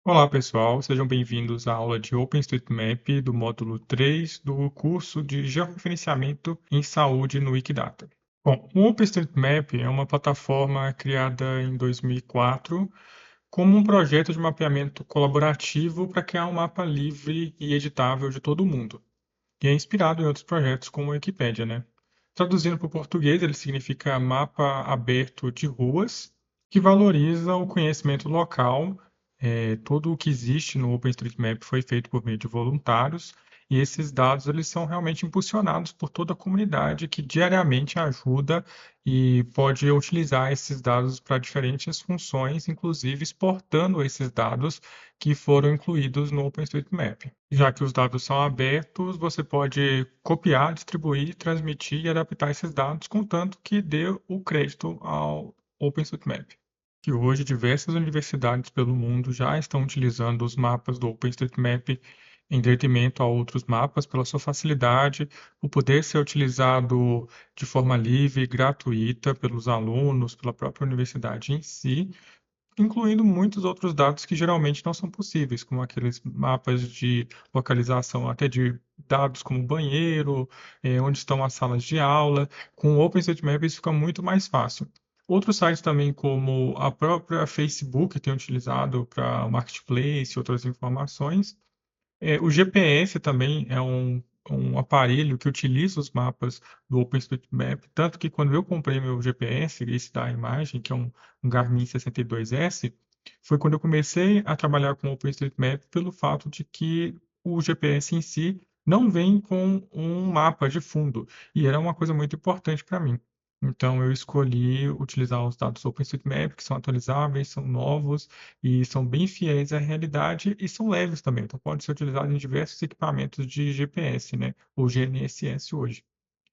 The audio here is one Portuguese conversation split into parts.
Olá, pessoal, sejam bem-vindos à aula de OpenStreetMap do módulo 3 do curso de Georreferenciamento em Saúde no Wikidata. Bom, o OpenStreetMap é uma plataforma criada em 2004 como um projeto de mapeamento colaborativo para criar um mapa livre e editável de todo o mundo. E é inspirado em outros projetos como a Wikipédia, né? Traduzindo para o português, ele significa Mapa Aberto de Ruas, que valoriza o conhecimento local. Tudo o que existe no OpenStreetMap foi feito por meio de voluntários, e esses dados eles são realmente impulsionados por toda a comunidade que diariamente ajuda e pode utilizar esses dados para diferentes funções, inclusive exportando esses dados que foram incluídos no OpenStreetMap. Já que os dados são abertos, você pode copiar, distribuir, transmitir e adaptar esses dados, contanto que dê o crédito ao OpenStreetMap. Que hoje diversas universidades pelo mundo já estão utilizando os mapas do OpenStreetMap em detrimento a outros mapas pela sua facilidade, o poder ser utilizado de forma livre e gratuita pelos alunos, pela própria universidade em si, incluindo muitos outros dados que geralmente não são possíveis, como aqueles mapas de localização até de dados como banheiro, onde estão as salas de aula. Com o OpenStreetMap isso fica muito mais fácil. Outros sites também, como a própria Facebook, tem utilizado para Marketplace e outras informações. O GPS também é um aparelho que utiliza os mapas do OpenStreetMap, tanto que quando eu comprei meu GPS, esse da imagem, que é um Garmin 62S, foi quando eu comecei a trabalhar com o OpenStreetMap pelo fato de que o GPS em si não vem com um mapa de fundo, e era uma coisa muito importante para mim. Então eu escolhi utilizar os dados do OpenStreetMap, que são atualizáveis, são novos, e são bem fiéis à realidade e são leves também. Então, pode ser utilizado em diversos equipamentos de GPS, né? Ou GNSS hoje.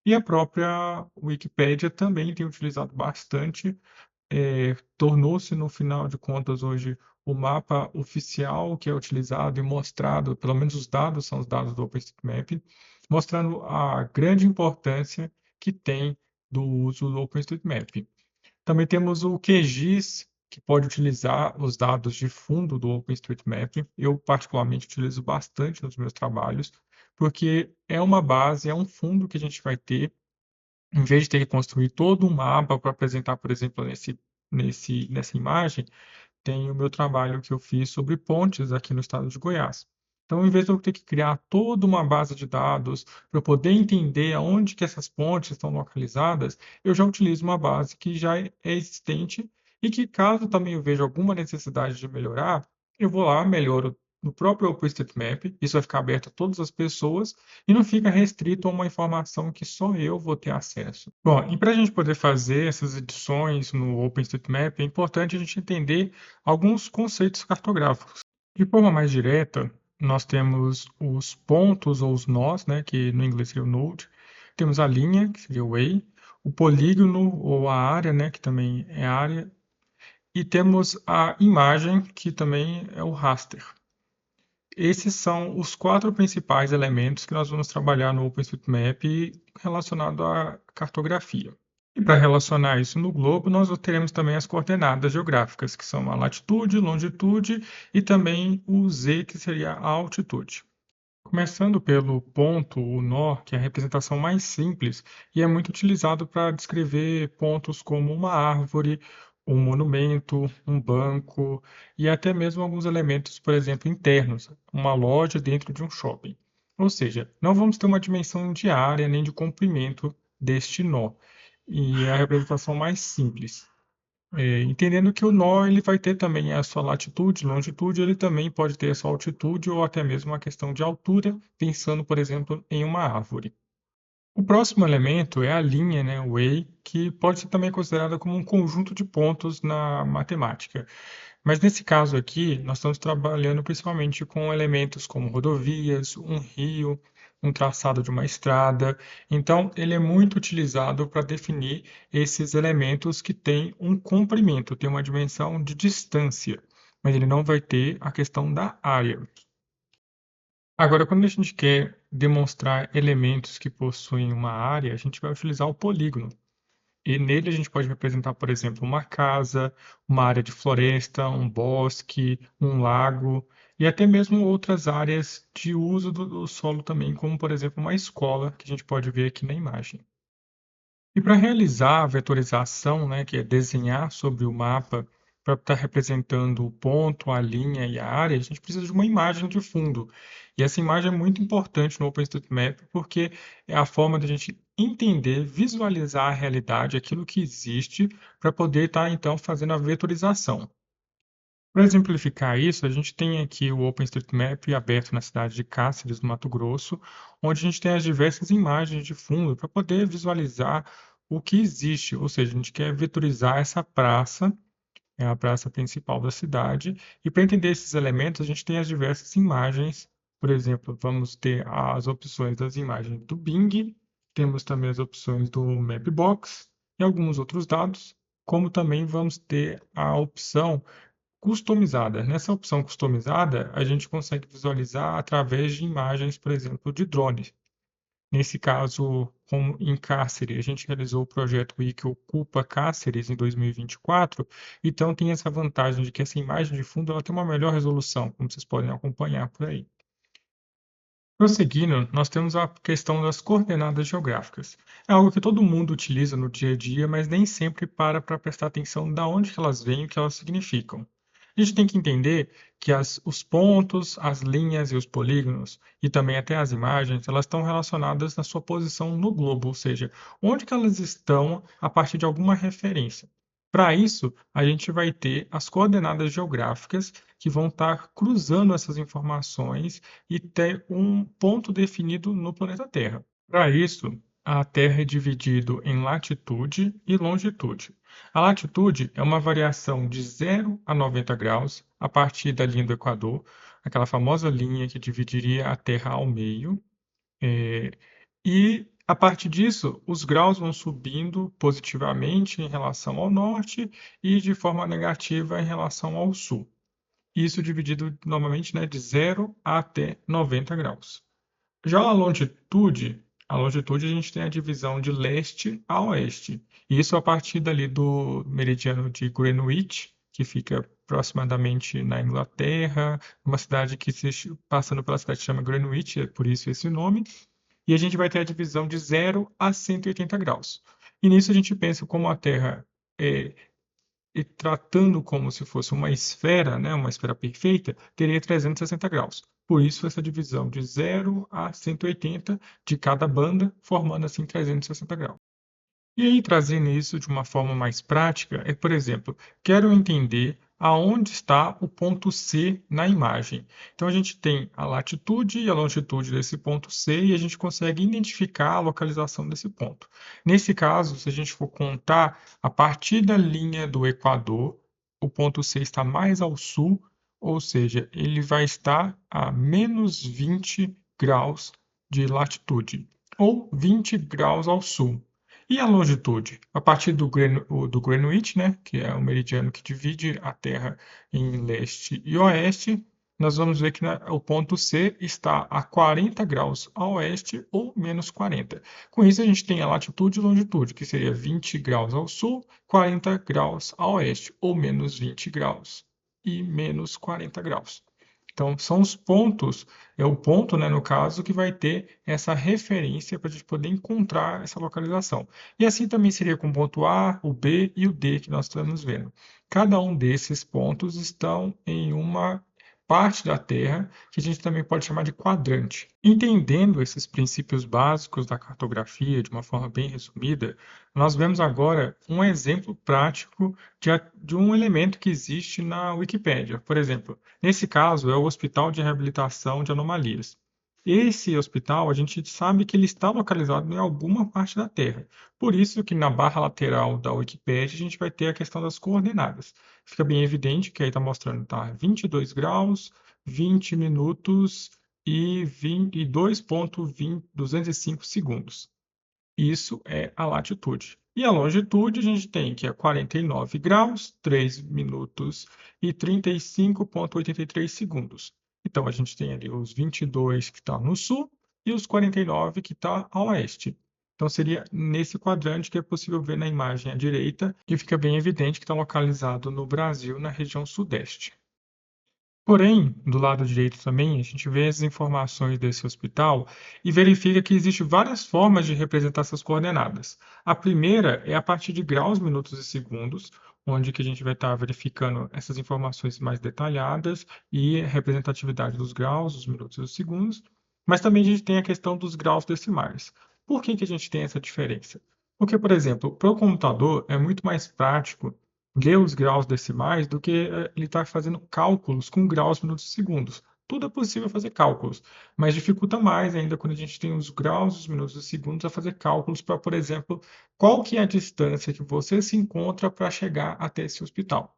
E a própria Wikipédia também tem utilizado bastante. Tornou-se, no final de contas, hoje o mapa oficial que é utilizado e mostrado, pelo menos os dados são os dados do OpenStreetMap, mostrando a grande importância que tem do uso do OpenStreetMap. Também temos o QGIS, que pode utilizar os dados de fundo do OpenStreetMap. Eu, particularmente, utilizo bastante nos meus trabalhos, porque é uma base, é um fundo que a gente vai ter, em vez de ter que construir todo um mapa para apresentar, por exemplo, nessa imagem, tem o meu trabalho que eu fiz sobre pontes aqui no estado de Goiás. Então, em vez de eu ter que criar toda uma base de dados para eu poder entender aonde que essas pontes estão localizadas, eu já utilizo uma base que já é existente e que, caso também eu veja alguma necessidade de melhorar, eu vou lá, melhoro no próprio OpenStreetMap, isso vai ficar aberto a todas as pessoas e não fica restrito a uma informação que só eu vou ter acesso. Bom, e para a gente poder fazer essas edições no OpenStreetMap, é importante a gente entender alguns conceitos cartográficos. De forma mais direta, nós temos os pontos ou os nós, né, que no inglês seria o node, temos a linha, que seria o way, o polígono ou a área, né, que também é área, e temos a imagem, que também é o raster. Esses são os quatro principais elementos que nós vamos trabalhar no OpenStreetMap relacionado à cartografia. E para relacionar isso no globo, nós teremos também as coordenadas geográficas, que são a latitude, longitude e também o z, que seria a altitude. Começando pelo ponto, o nó, que é a representação mais simples e é muito utilizado para descrever pontos como uma árvore, um monumento, um banco e até mesmo alguns elementos, por exemplo, internos, uma loja dentro de um shopping. Ou seja, não vamos ter uma dimensão de área nem de comprimento deste nó, e é a representação mais simples. Entendendo que o nó ele vai ter também a sua latitude, longitude, ele também pode ter a sua altitude ou até mesmo uma questão de altura, pensando, por exemplo, em uma árvore. O próximo elemento é a linha, né, o way, que pode ser também considerada como um conjunto de pontos na matemática. Mas nesse caso aqui, nós estamos trabalhando principalmente com elementos como rodovias, um rio, um traçado de uma estrada. Então, ele é muito utilizado para definir esses elementos que têm um comprimento, tem uma dimensão de distância, mas ele não vai ter a questão da área. Agora, quando a gente quer demonstrar elementos que possuem uma área, a gente vai utilizar o polígono. E nele a gente pode representar, por exemplo, uma casa, uma área de floresta, um bosque, um lago e até mesmo outras áreas de uso do solo também, como por exemplo uma escola, que a gente pode ver aqui na imagem. E para realizar a vetorização, né, que é desenhar sobre o mapa, para estar representando o ponto, a linha e a área, a gente precisa de uma imagem de fundo. E essa imagem é muito importante no OpenStreetMap porque é a forma de a gente entender, visualizar a realidade, aquilo que existe, para poder estar então fazendo a vetorização. Para exemplificar isso, a gente tem aqui o OpenStreetMap aberto na cidade de Cáceres, no Mato Grosso, onde a gente tem as diversas imagens de fundo para poder visualizar o que existe, ou seja, a gente quer vetorizar essa praça, é a praça principal da cidade, e para entender esses elementos, a gente tem as diversas imagens. Por exemplo, vamos ter as opções das imagens do Bing, temos também as opções do Mapbox e alguns outros dados, como também vamos ter a opção customizada. Nessa opção customizada, a gente consegue visualizar através de imagens, por exemplo, de drones. Nesse caso, como em Cáceres, a gente realizou o projeto Wiki Ocupa Cáceres em 2024, então tem essa vantagem de que essa imagem de fundo ela tem uma melhor resolução, como vocês podem acompanhar por aí. Prosseguindo, nós temos a questão das coordenadas geográficas. É algo que todo mundo utiliza no dia a dia, mas nem sempre para prestar atenção de onde que elas vêm e o que elas significam. A gente tem que entender que os pontos, as linhas e os polígonos, e também até as imagens, elas estão relacionadas na sua posição no globo, ou seja, onde que elas estão a partir de alguma referência. Para isso, a gente vai ter as coordenadas geográficas que vão estar cruzando essas informações e ter um ponto definido no planeta Terra. Para isso, a Terra é dividida em latitude e longitude. A latitude é uma variação de 0 a 90 graus a partir da linha do Equador, aquela famosa linha que dividiria a Terra ao meio. E a partir disso, os graus vão subindo positivamente em relação ao norte e de forma negativa em relação ao sul. Isso dividido normalmente, né, de 0 até 90 graus. Já a longitude a gente tem a divisão de leste a oeste. E isso a partir dali do meridiano de Greenwich, que fica aproximadamente na Inglaterra, uma cidade que passando pela cidade se chama Greenwich, é por isso esse nome. E a gente vai ter a divisão de 0 a 180 graus. E nisso a gente pensa como a Terra é e tratando como se fosse uma esfera, né, uma esfera perfeita, teria 360 graus. Por isso, essa divisão de 0 a 180 de cada banda, formando assim 360 graus. E aí, trazendo isso de uma forma mais prática, é, por exemplo, quero entender aonde está o ponto C na imagem. Então, a gente tem a latitude e a longitude desse ponto C e a gente consegue identificar a localização desse ponto. Nesse caso, se a gente for contar a partir da linha do Equador, o ponto C está mais ao sul, ou seja, ele vai estar a menos 20 graus de latitude, ou 20 graus ao sul. E a longitude? A partir do Greenwich, né, que é o meridiano que divide a Terra em leste e oeste, nós vamos ver que o ponto C está a 40 graus a oeste ou menos 40. Com isso, a gente tem a latitude e longitude, que seria 20 graus ao sul, 40 graus a oeste, ou menos 20 graus e menos 40 graus. Então, são os pontos, é o ponto, né, no caso, que vai ter essa referência para a gente poder encontrar essa localização. E assim também seria com o ponto A, o B e o D que nós estamos vendo. Cada um desses pontos estão em uma parte da Terra que a gente também pode chamar de quadrante. Entendendo esses princípios básicos da cartografia de uma forma bem resumida, nós vemos agora um exemplo prático de um elemento que existe na Wikipédia. Por exemplo, nesse caso é o Hospital de Reabilitação de Anomalias. Esse hospital, a gente sabe que ele está localizado em alguma parte da Terra. Por isso que na barra lateral da Wikipédia a gente vai ter a questão das coordenadas. Fica bem evidente que aí está mostrando tá, 22 graus, 20 minutos e 2,205 segundos. Isso é a latitude. E a longitude a gente tem que é 49 graus, 3 minutos e 35,83 segundos. Então, a gente tem ali os 22 que está no sul e os 49 que está a oeste. Então, seria nesse quadrante que é possível ver na imagem à direita, que fica bem evidente que está localizado no Brasil, na região sudeste. Porém, do lado direito também, a gente vê as informações desse hospital e verifica que existem várias formas de representar essas coordenadas. A primeira é a partir de graus, minutos e segundos, onde que a gente vai estar verificando essas informações mais detalhadas e a representatividade dos graus, dos minutos e dos segundos. Mas também a gente tem a questão dos graus decimais. Por que que a gente tem essa diferença? Porque, por exemplo, para o computador é muito mais prático ler os graus decimais do que ele estar fazendo cálculos com graus, minutos e segundos. Tudo é possível fazer cálculos, mas dificulta mais ainda quando a gente tem os graus, os minutos e os segundos a fazer cálculos para, por exemplo, qual que é a distância que você se encontra para chegar até esse hospital.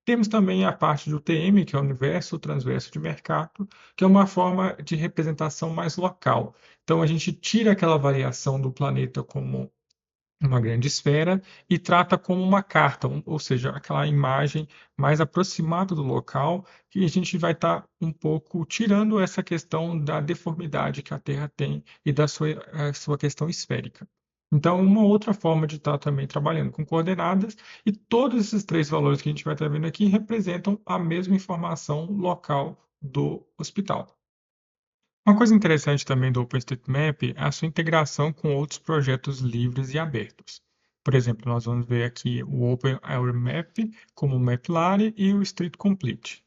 Temos também a parte do TM, que é o universo transverso de Mercator, que é uma forma de representação mais local. Então, a gente tira aquela variação do planeta como uma grande esfera e trata como uma carta, ou seja, aquela imagem mais aproximada do local, que a gente vai estar um pouco tirando essa questão da deformidade que a Terra tem e da sua questão esférica. Então, uma outra forma de estar também trabalhando com coordenadas, e todos esses três valores que a gente vai estar vendo aqui representam a mesma informação local do hospital. Uma coisa interessante também do OpenStreetMap é a sua integração com outros projetos livres e abertos. Por exemplo, nós vamos ver aqui o OpenAreaMap como o MapLare e o Street Complete.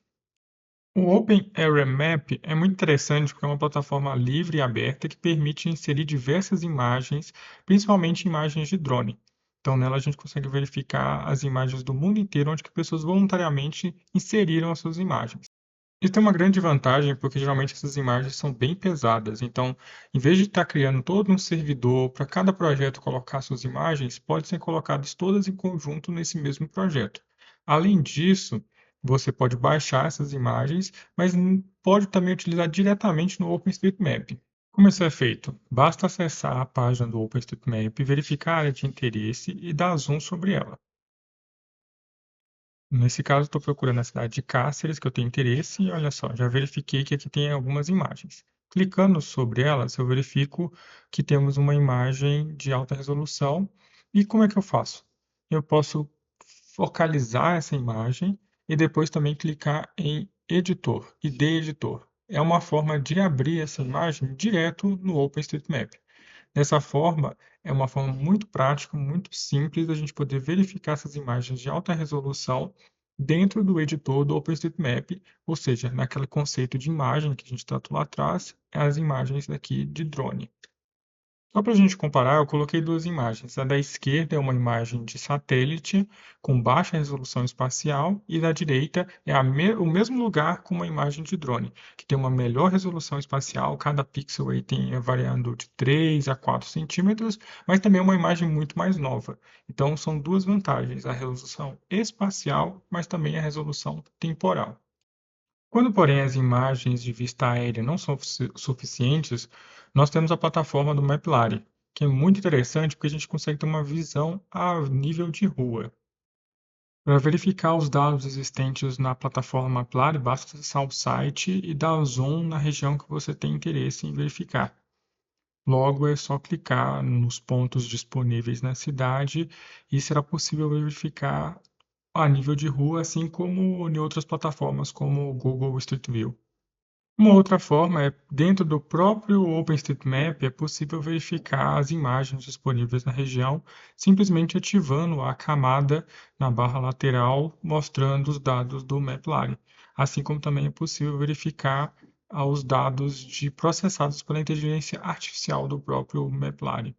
O OpenAreaMap é muito interessante porque é uma plataforma livre e aberta que permite inserir diversas imagens, principalmente imagens de drone. Então, nela a gente consegue verificar as imagens do mundo inteiro onde que pessoas voluntariamente inseriram as suas imagens. Isso tem uma grande vantagem, porque geralmente essas imagens são bem pesadas. Então, em vez de estar criando todo um servidor para cada projeto colocar suas imagens, podem ser colocadas todas em conjunto nesse mesmo projeto. Além disso, você pode baixar essas imagens, mas pode também utilizar diretamente no OpenStreetMap. Como isso é feito? Basta acessar a página do OpenStreetMap, verificar a área de interesse e dar zoom sobre ela. Nesse caso, estou procurando a cidade de Cáceres, que eu tenho interesse, e olha só, já verifiquei que aqui tem algumas imagens. Clicando sobre elas, eu verifico que temos uma imagem de alta resolução. E como é que eu faço? Eu posso focalizar essa imagem e depois também clicar em Editor e de Editor. É uma forma de abrir essa imagem direto no OpenStreetMap. Dessa forma, é uma forma muito prática, muito simples da gente poder verificar essas imagens de alta resolução dentro do editor do OpenStreetMap, ou seja, naquele conceito de imagem que a gente tratou lá atrás, as imagens aqui de drone. Só para a gente comparar, eu coloquei duas imagens. A da esquerda é uma imagem de satélite com baixa resolução espacial e da direita é o mesmo lugar com uma imagem de drone, que tem uma melhor resolução espacial. Cada pixel aí tem variando de 3 a 4 centímetros, mas também é uma imagem muito mais nova. Então, são duas vantagens, a resolução espacial, mas também a resolução temporal. Quando, porém, as imagens de vista aérea não são suficientes, nós temos a plataforma do MapLare, que é muito interessante porque a gente consegue ter uma visão a nível de rua. Para verificar os dados existentes na plataforma MapLare, basta acessar o site e dar zoom na região que você tem interesse em verificar. Logo, é só clicar nos pontos disponíveis na cidade e será possível verificar a nível de rua, assim como em outras plataformas como o Google Street View. Uma outra forma é, dentro do próprio OpenStreetMap, é possível verificar as imagens disponíveis na região, simplesmente ativando a camada na barra lateral, mostrando os dados do MapLare. Assim como também é possível verificar os dados processados pela inteligência artificial do próprio MapLare.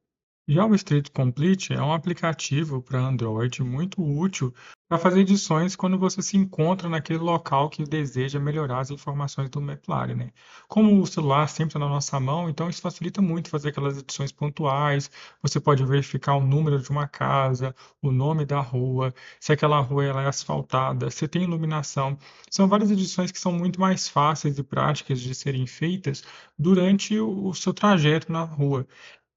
Já o Street Complete é um aplicativo para Android muito útil para fazer edições quando você se encontra naquele local que deseja melhorar as informações do MapLare, né? Como o celular sempre está na nossa mão, então isso facilita muito fazer aquelas edições pontuais. Você pode verificar o número de uma casa, o nome da rua, se aquela rua ela é asfaltada, se tem iluminação. São várias edições que são muito mais fáceis e práticas de serem feitas durante o seu trajeto na rua.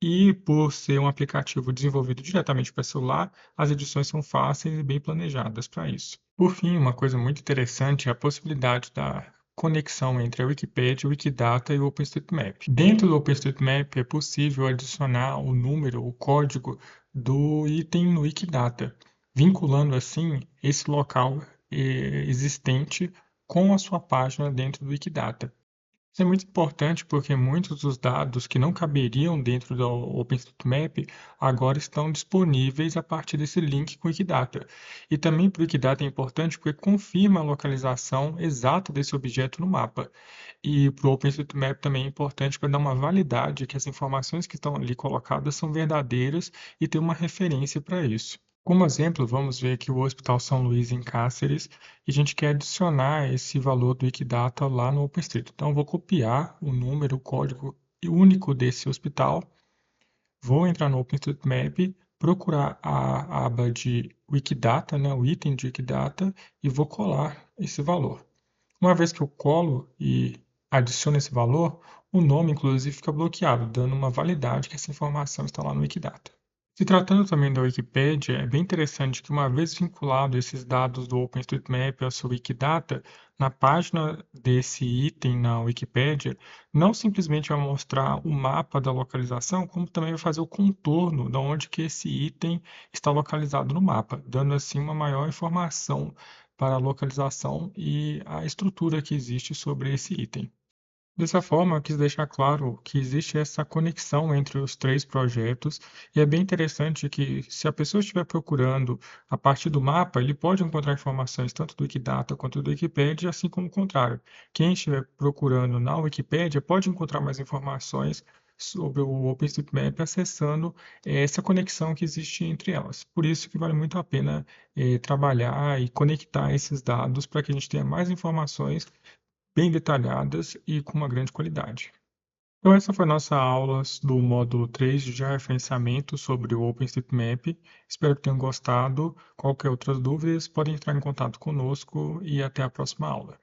E por ser um aplicativo desenvolvido diretamente para celular, as edições são fáceis e bem planejadas para isso. Por fim, uma coisa muito interessante é a possibilidade da conexão entre a Wikipédia, o Wikidata e o OpenStreetMap. Dentro do OpenStreetMap é possível adicionar o número, o código do item no Wikidata, vinculando assim esse local existente com a sua página dentro do Wikidata. Isso é muito importante porque muitos dos dados que não caberiam dentro do OpenStreetMap agora estão disponíveis a partir desse link com o Wikidata. E também para o Wikidata é importante porque confirma a localização exata desse objeto no mapa. E para o OpenStreetMap também é importante para dar uma validade que as informações que estão ali colocadas são verdadeiras e ter uma referência para isso. Como exemplo, vamos ver aqui o Hospital São Luís em Cáceres e a gente quer adicionar esse valor do Wikidata lá no OpenStreet. Então, eu vou copiar o número, o código único desse hospital, vou entrar no OpenStreetMap, procurar a aba de Wikidata, né, o item de Wikidata, e vou colar esse valor. Uma vez que eu colo e adiciono esse valor, o nome, inclusive, fica bloqueado, dando uma validade que essa informação está lá no Wikidata. Se tratando também da Wikipédia, é bem interessante que uma vez vinculado esses dados do OpenStreetMap ao seu Wikidata, na página desse item na Wikipédia, não simplesmente vai mostrar o mapa da localização, como também vai fazer o contorno de onde que esse item está localizado no mapa, dando assim uma maior informação para a localização e a estrutura que existe sobre esse item. Dessa forma, eu quis deixar claro que existe essa conexão entre os três projetos, e é bem interessante que, se a pessoa estiver procurando a partir do mapa, ele pode encontrar informações tanto do Wikidata quanto do Wikipedia, assim como o contrário. Quem estiver procurando na Wikipédia pode encontrar mais informações sobre o OpenStreetMap acessando essa conexão que existe entre elas. Por isso que vale muito a pena trabalhar e conectar esses dados para que a gente tenha mais informações bem detalhadas e com uma grande qualidade. Então, essa foi a nossa aula do módulo 3 de georreferenciamento sobre o OpenStreetMap. Espero que tenham gostado. Qualquer outras dúvidas, podem entrar em contato conosco e até a próxima aula.